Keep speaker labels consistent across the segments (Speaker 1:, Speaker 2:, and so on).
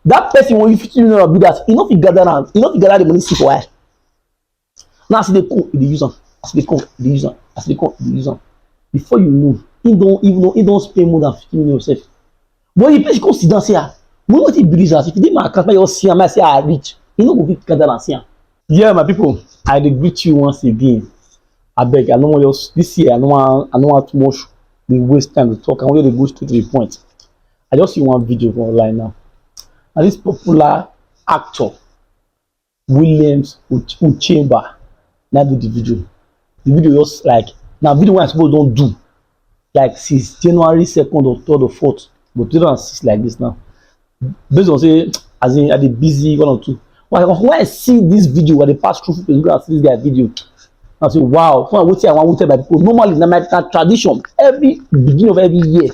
Speaker 1: That person when you 50 million build that, you know if you gather am, you know if you gather the money see for why. Now as they come, they use am, as they come, they use am, as they come, they use am. Before you know, he don't spend more than 50 million yourself. But the person come sit down say, ah, money wetin be this as if you dey my account, make you see am, I say I rich. You no go fit gather am see am. Yeah, my people, I dey greet you once again. Abeg, I no wan just this year. I no wan too much dey waste time to talk. I wan just dey go straight to the point. I just see one video for online now. Na this popular actor Williams Uchemba na do the video. The video just like na video wey I suppose don do like since January 2nd or 3rd or 4th, but 2006 like this now. Based on say as in I dey busy one or two. When I see this video, I dey pass through Facebook and see this guy video, I say wow, for wetin I wan tell my people. Normally na my tradition every beginning of every year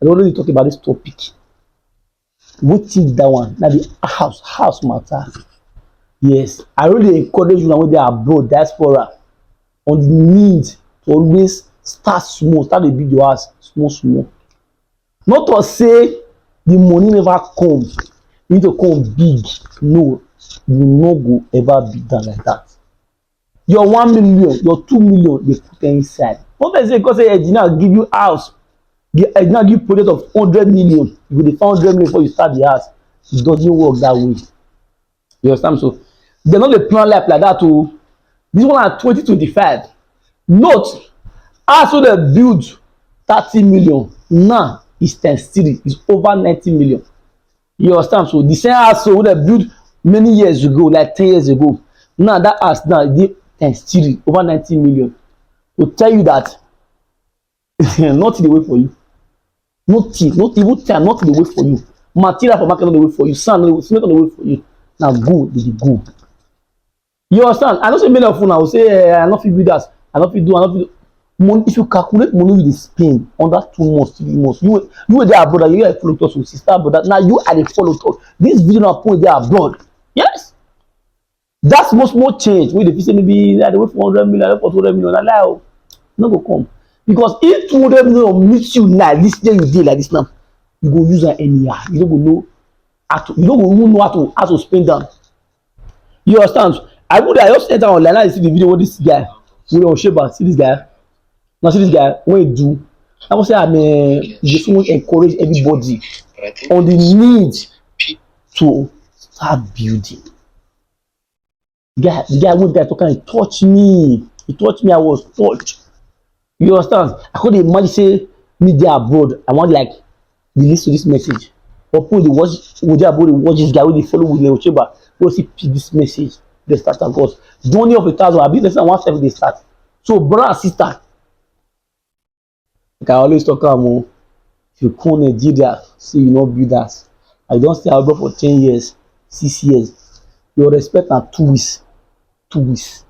Speaker 1: I dey always talk about this topic. Wetin that one na the house matter. Yes, I really encourage una wey dey abroad, diaspora, on the need to always start small, start dey build your house small. Not to say the money never come, you need to come big. No, you no go ever be done like that. Your 1 million, your 2 million, they put inside. One person say because say engineer give you house, the engineer give project of 100 million, you go dey find 100 million before you start the house. It doesn't work that way. You understand? So they no dey plan life like that. Oh, this one at 2025. Note, house wey dey build 30 million now is times 3, is over 90 million. You understand? So the same house wey dey build many years ago, like 10 years ago, now that house now dey times 3, over 90 million. To tell you that nothing dey wait for you. Nothing, not even time, nothing dey wait for you. Material for market no dey wait for you. Sand no dey wait for you. Now go, dey go. You understand? I know say many of una will say, I no fit do that, I no fit do. Money, if you calculate money you dey spend under 2 months, 3 months, you wey dey abroad, you follow talk to sister brother. Now you are dey follow talk. This video na point dey abroad. Yes. That small change wey dey feel say maybe I dey wait for 100 million, I dey for 200 million, na lie o. No go come. Because if 200 million meet you now, this day you dey like this now, you go use am anyhow. You no go know how to, you no go even know how to spend am. You understand? I just enter online and see the video wey this guy William Uchemba, see this guy. Now see this guy when he do. I must say I'm just want to encourage everybody on the need to start building. The guy went there talking, he touched me. He touched me, I was touched. You understand? I couldn't imagine say me there abroad. I want like release to this message. Or people they watch abroad, they watch this guy when they follow William Uchemba. They see this message. They start because journey of 1,000. I be less than 1 they start. So brother and sister, like I always talk about, if you come Nigeria, see you not build that. I don't stay abroad for 10 years, 6 years. Your respect are 2 weeks. 2 weeks.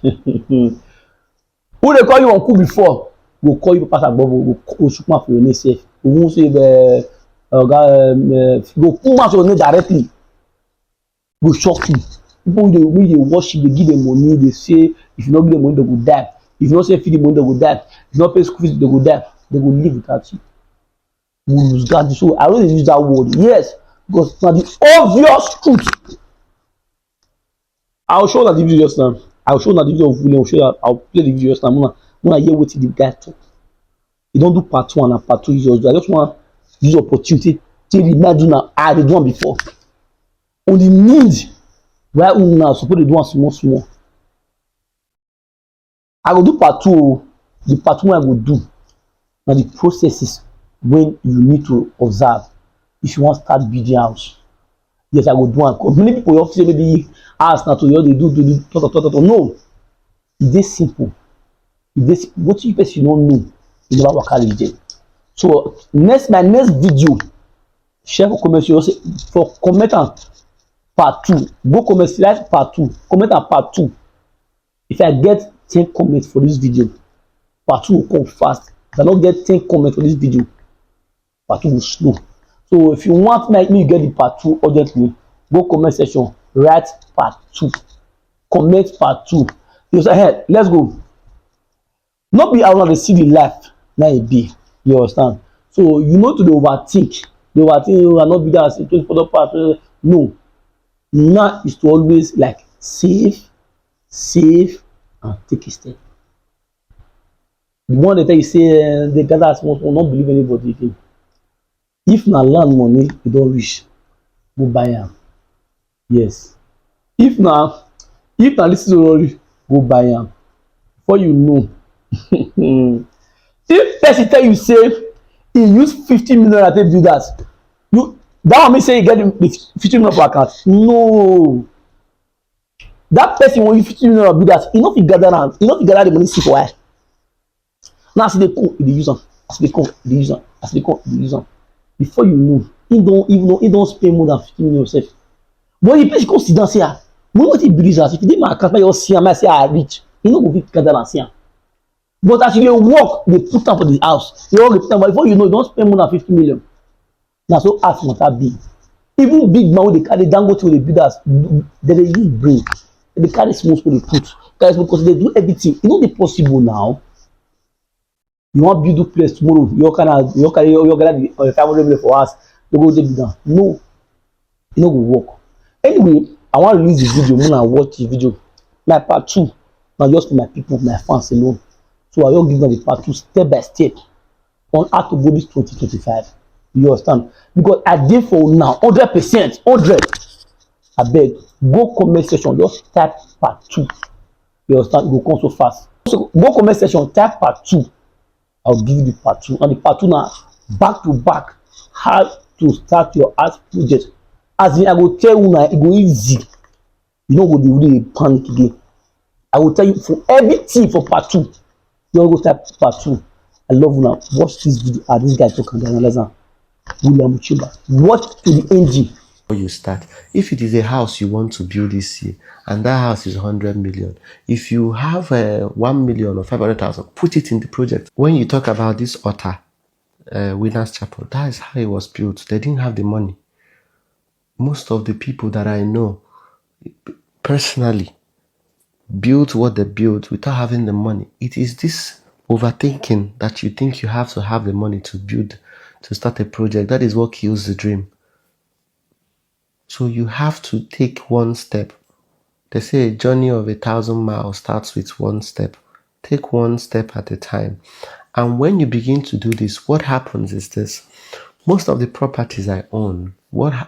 Speaker 1: Who they call you uncle before? Go call you Papa Agbobo, go shoot my for your name safe. We won't say go pull out your name directly. Go shock you. People when they worship, they give them money, they say if you not give them money, they will die. If you not say feed the money, they will die. If you not pay school fees, they will die. They will live without you. You will lose God. So I really use that word. Yes, because now the obvious truth. I'll show that the video just now. I'll show that the video of William Uchemba. I'll play the video just now. When I hear what the guy talk. You don't do part 1 and part 2. I just want to use opportunity to remind you now I did one before. On the need why we now suppose to do one small. I will do part 2. The part 1 I will do. Now the processes when you need to observe if you want to start building house. Yes, I will do one. Many people often say maybe ask now to you they do talk. No, it's simple. What you person you don't know, you never work out with. So my next video, share for comment for comment on part 2. Go comment like part 2. Comment on part 2. If I get 10 comments for this video, part 2 will come fast. If I don't get 10 comments for this video, part 2 will slow. So if you want me get the part 2 urgently, go comment section, write part 2. Comment part 2. You say, hey, let's go. Not be around the city life, now it be. You understand? So you know to overthink They were thinking we are not bigger as 24 part. No. Now is to always like save, and take a step. The one they tell you say they gather as much will not believe anybody again. If na land money you don reach, go buy am. Yes. If na lis ten to go buy am. Before you know, if person tell you say he use 50 million take do that, you that one mean say you get the 50 million for account? No. That person wey use 50 million do that, e no fit gather am, e no fit gather the money see for where. Now as e dey come, e dey use am, as e dey come, e dey use am, as e dey come, e dey use am. Before you know, he don spend more than 50 million sef. But the person come sit down say money wetin be this as if e dey my account make you just see am, make I say I reach, e no go fit gather am see am. But as you dey work dey put am for the house, you wan dey put am, but before you know you don spend more than 50 million. Na so house matter be. Even big man wey dey carry Dangote wey dey build house, dem dey use brain, dem dey carry small small dey put, carry small because they do everything. E no dey possible now. You wan build duplex tomorrow, you wan carry the 500 million for house, you go take build am. No, e no go work. Anyway, I wan release the video, make una watch the video. My part 2 na just for my people, my fans alone. So I just give them the part 2 step by step on how to go this 2025. You understand? Because I dey for now 100%, 100. Abeg, go comment section, just type part 2. You understand? E go come so fast. So go comment section, type part 2. I'll give you the part 2. And the part 2 now, back to back, how to start your art project. As in, I go tell you now, it go easy. You know what they really panic again. I will tell you for everything for part 2. You go type part 2. I love you now. Watch this video. This guy talking, analyze am. William Chimba. Watch to the ending.
Speaker 2: You start. If it is a house you want to build this year and that house is 100 million, if you have 1 million or 500,000, put it in the project. When you talk about this altar, Winners Chapel, that is how it was built. They didn't have the money. Most of the people that I know personally built what they built without having the money. It is this overthinking that you think you have to have the money to build, to start a project. That is what kills the dream. So you have to take one step. They say a journey of 1,000 miles starts with one step. Take one step at a time. And when you begin to do this, what happens is this. Most of the properties I own,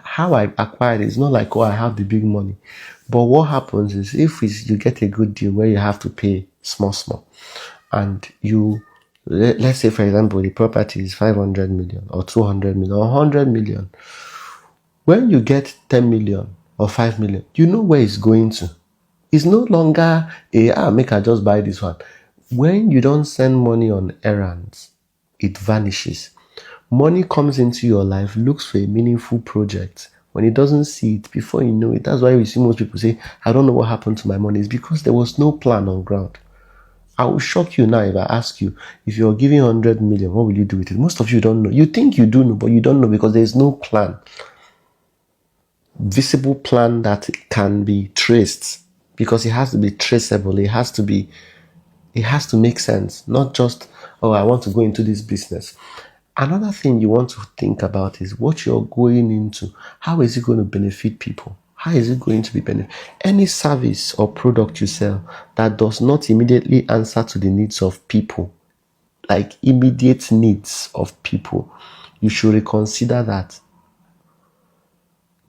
Speaker 2: how I acquired it is not like, oh, I have the big money. But what happens is if you get a good deal where you have to pay small, and let's say, for example, the property is 500 million or 200 million or 100 million. When you get 10 million or 5 million, you know where it's going to. It's no longer make I just buy this one. When you don't send money on errands, it vanishes. Money comes into your life, looks for a meaningful project. When it doesn't see it, before you know it, that's why we see most people say, I don't know what happened to my money. It's because there was no plan on ground. I will shock you now if I ask you, if you're giving 100 million, what will you do with it? Most of you don't know. You think you do know, but you don't know because there is no plan. Visible plan that can be traced, because it has to be traceable. It has to make sense, not just, oh, I want to go into this business. Another thing you want to think about is what you're going into. How is it going to benefit people? How is it going to be benefit? Any service or product you sell that does not immediately answer to the needs of people, like immediate needs of people, you should reconsider that.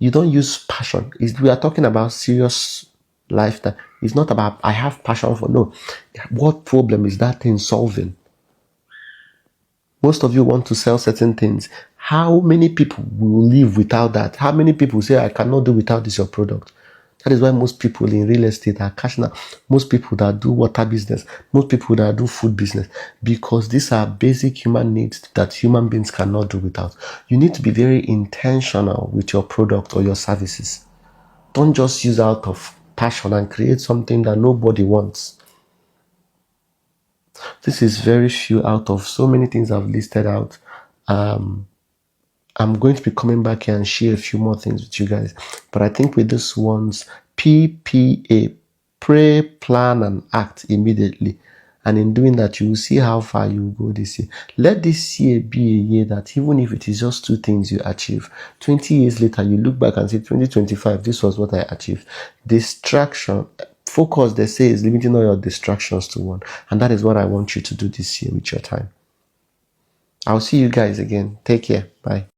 Speaker 2: You don't use passion. We are talking about serious lifestyle. It's not about I have passion for, no. What problem is that thing solving? Most of you want to sell certain things. How many people will live without that? How many people say, I cannot do without this your product? That is why most people in real estate are cashing out. Most people that do water business, most people that do food business, because these are basic human needs that human beings cannot do without. You need to be very intentional with your product or your services. Don't just use out of passion and create something that nobody wants. This is very few out of so many things I've listed out. I'm going to be coming back here and share a few more things with you guys. But I think with this one's PPA, pray, plan, and act immediately. And in doing that, you will see how far you will go this year. Let this year be a year that even if it is just 2 things you achieve, 20 years later, you look back and say, 2025, this was what I achieved. Distraction, focus, they say, is limiting all your distractions to one. And that is what I want you to do this year with your time. I'll see you guys again. Take care. Bye.